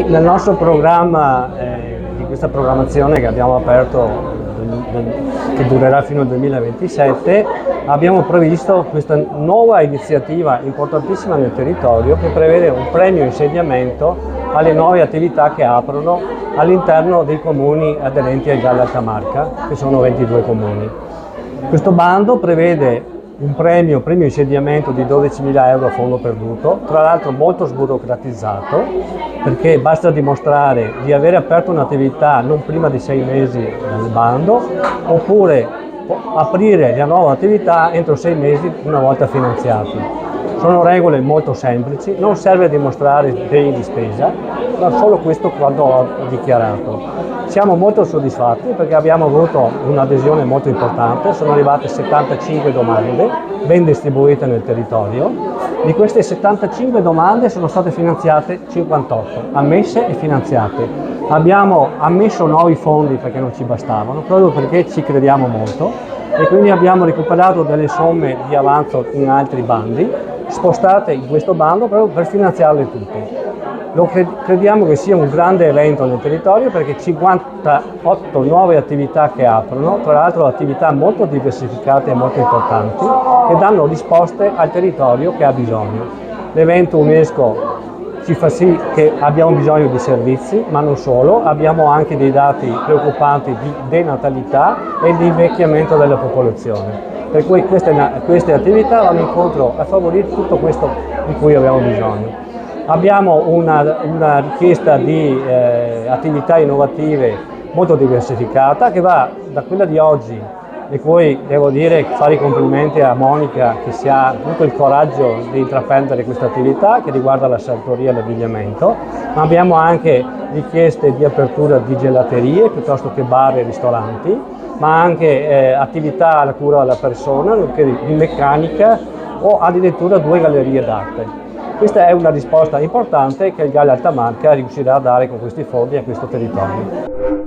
Nel nostro programma, di questa programmazione che abbiamo aperto, che durerà fino al 2027, abbiamo previsto questa nuova iniziativa importantissima nel territorio che prevede un premio insediamento alle nuove attività che aprono all'interno dei comuni aderenti ai Galli Alta Marca, che sono 22 comuni. Questo bando prevede un premio insediamento di 12.000 euro a fondo perduto, tra l'altro molto sburocratizzato, perché basta dimostrare di aver aperto un'attività non prima di 6 mesi dal bando, oppure aprire la nuova attività entro 6 mesi una volta finanziati. Sono regole molto semplici, non serve dimostrare beni di spesa, ma solo questo quanto ho dichiarato. Siamo molto soddisfatti perché abbiamo avuto un'adesione molto importante, sono arrivate 75 domande ben distribuite nel territorio. Di queste 75 domande sono state finanziate 58, ammesse e finanziate. Abbiamo ammesso nuovi fondi perché non ci bastavano, proprio perché ci crediamo molto, e quindi abbiamo recuperato delle somme di avanzo in altri bandi, spostate in questo bando proprio per finanziarle tutte. Crediamo che sia un grande evento nel territorio perché 58 nuove attività che aprono, tra l'altro attività molto diversificate e molto importanti, che danno risposte al territorio che ha bisogno. L'evento UNESCO ci fa sì che abbiamo bisogno di servizi, ma non solo, abbiamo anche dei dati preoccupanti di denatalità e di invecchiamento della popolazione. Per cui queste attività vanno incontro a favorire tutto questo di cui abbiamo bisogno. Abbiamo una richiesta di attività innovative molto diversificata che va da quella di oggi, e poi devo dire fare i complimenti a Monica che si ha avuto il coraggio di intraprendere questa attività che riguarda la sartoria e l'abbigliamento, ma abbiamo anche richieste di apertura di gelaterie piuttosto che bar e ristoranti, ma anche attività alla cura della persona, di meccanica o addirittura 2 gallerie d'arte. Questa è una risposta importante che il Galli Alta Marca riuscirà a dare con questi fondi a questo territorio.